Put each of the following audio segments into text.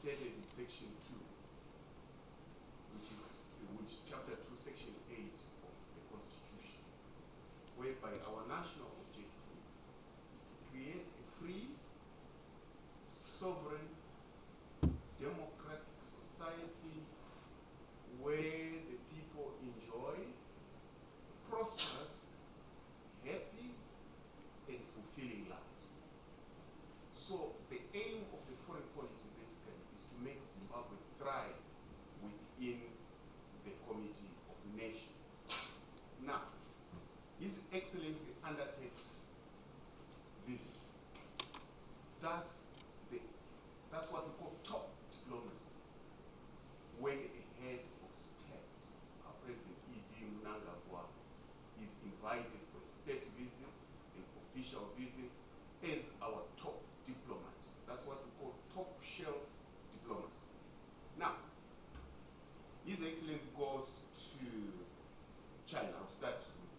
stated in section 2, which chapter 2, section 8 of the Constitution, whereby our national objective is to create a free, sovereign, democratic society where the people enjoy prosperous, happy, and fulfilling lives. So the aim of the foreign policy basically is to make Zimbabwe thrive within the Committee of Nations. Now, His Excellency undertakes visits. That's what we call top diplomacy. When a head of state, our President Mnangagwa, is invited for a state visit, an official visit, as our top diplomat. That's what we call top shelf diplomacy. Now, His Excellency goes to China. I'll start with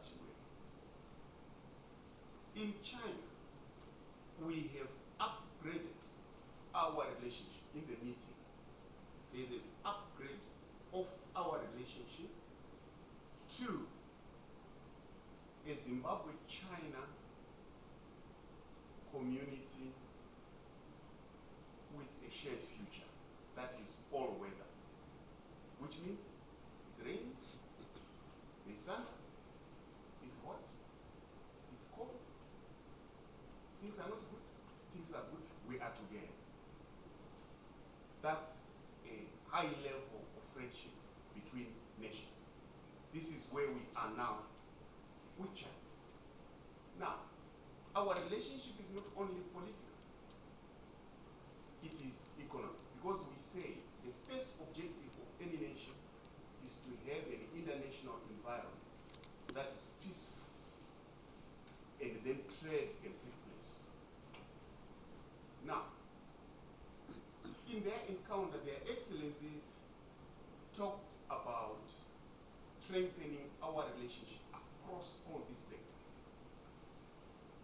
Chile. In China, we have upgraded our relationship. In the meeting, there's an upgrade of our relationship to a Zimbabwe-China community with a shared future that is all weather, which means it's raining, it's thunder, it's hot, it's cold, things are not good, things are good, we are together. That's a high level of friendship between nations. This is where we are now with China. Now, our relationship is not only political, it is economic. Because we say the first objective of any nation is to have an international environment that is peaceful, and then trade can take place. Now, in their encounter, their excellencies talked about strengthening our relationship across all these sectors.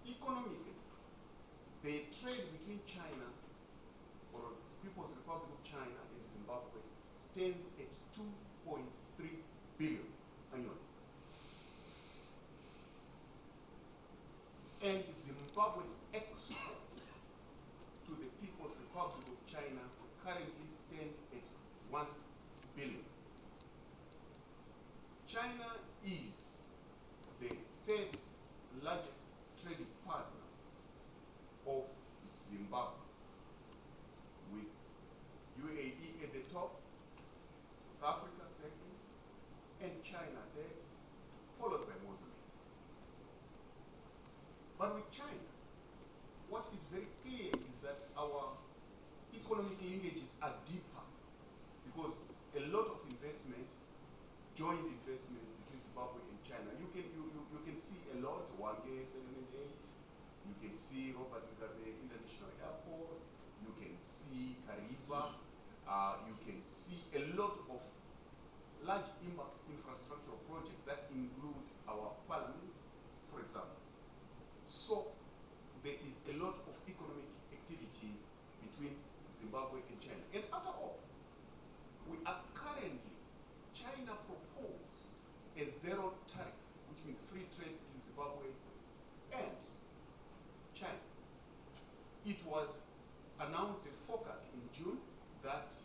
Economically, the trade between China, or People's Republic of China, and Zimbabwe stands at 2.3 billion annually. And Zimbabwe's exports to the People's Republic of China currently stand at 1 billion. China is the third largest trading partner of Zimbabwe, with UAE at the top, South Africa second, and China third, followed by Mozambique. But with China, what is very clear is that our economic linkages are deeper, because a lot of investment, joint investment between Zimbabwe and China, you can see a lot, Wange 7 and 8, you can see Robert Mugabe International Airport, you can see Kariba, you can see a lot of large impact infrastructural projects that include our parliament, for example. So there is a lot of economic activity between Zimbabwe and China. And after all, we are currently, China proposed a zero tariff, which means free trade between Zimbabwe and China. It was announced at FOCAC in June that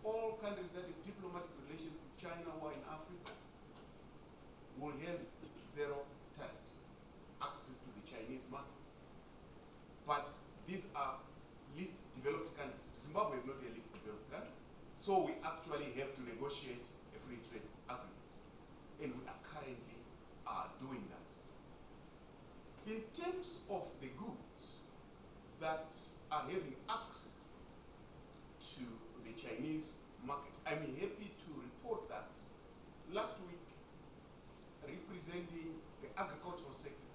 all countries that have diplomatic relations with China who are in Africa will have zero tariff access to the Chinese market. But these are least developed countries. Zimbabwe is not a least developed country. So we actually have to negotiate a free trade agreement. And we are currently doing that. In terms of the goods that are having access to the Chinese market, I'm happy to report that last week, representing the agricultural sector,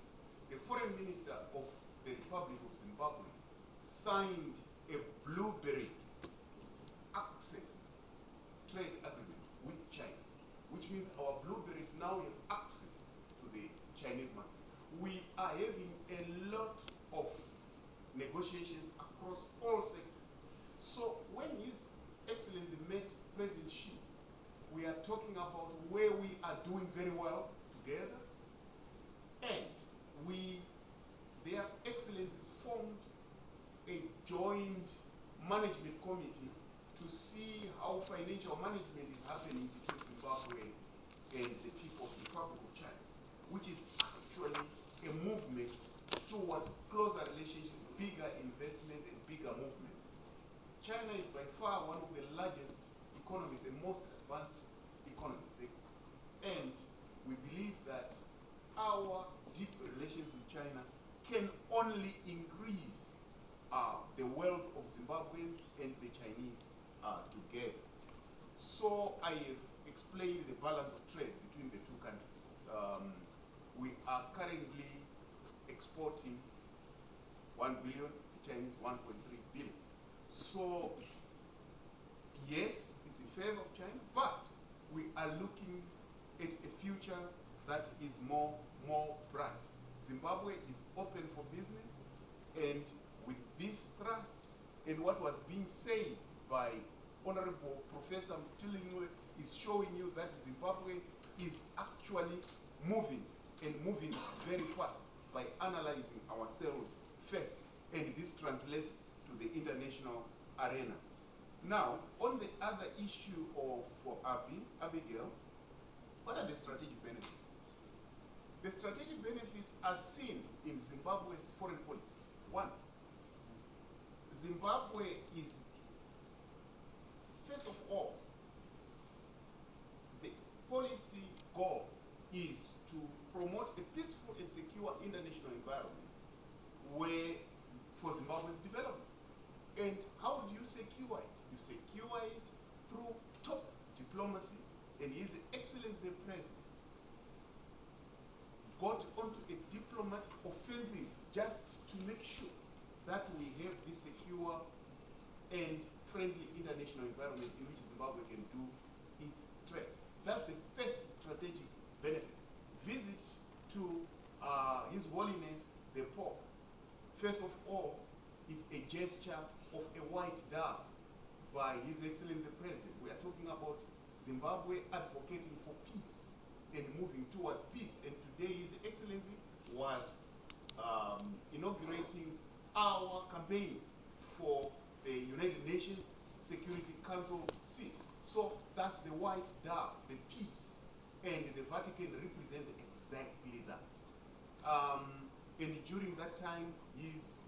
the foreign minister of the Republic of Zimbabwe signed a blueberry access trade agreement with China, which means our blueberries now have access to the Chinese market. We are having a lot of negotiations across all sectors are doing very well together, and their excellencies formed a joint management committee to see how financial management is happening between Zimbabwe and the People's Republic of China, which is actually a movement towards closer relationship, bigger investments and bigger movements. China is by far one of the largest economies and most advanced economies. And we believe that our deep relations with China can only increase the wealth of Zimbabweans and the Chinese together. So I have explained the balance of trade between the two countries. We are currently exporting 1 billion, the Chinese 1.3 billion. So yes, it's in favor of China, but we are looking at a future that is more bright. Zimbabwe is open for business, and with this thrust and what was being said by Honorable Professor Mtilingwe is showing you that Zimbabwe is actually moving and moving very fast by analyzing ourselves first, and this translates to the international arena. Now, on the other issue of Abigail, what are the strategic benefits? The strategic benefits are seen in Zimbabwe's foreign policy. One, Zimbabwe is, first of all, the policy goal is to promote a peaceful and secure international environment for Zimbabwe's development. And how do you secure it? You secure it through top diplomacy, and His Excellency the President got onto a diplomatic offensive just to make sure that we have this secure and friendly international environment in which Zimbabwe can do its trade. That's the first strategic benefit. Visit to His Holiness the Pope, first of all, is a gesture of a white dove by His Excellency the President. We are talking about Zimbabwe advocating for peace and moving towards peace. And today His Excellency was inaugurating our campaign for the United Nations Security Council seat. So that's the white dove, the peace. And the Vatican represents exactly that. And during that time, His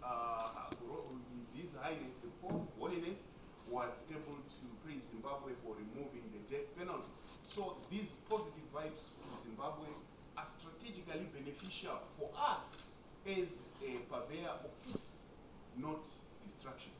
Highness, the Pope, Holiness, was able to praise Zimbabwe for removing the death penalty. So these positive vibes to Zimbabwe are strategically beneficial for us as a purveyor of peace, not destruction.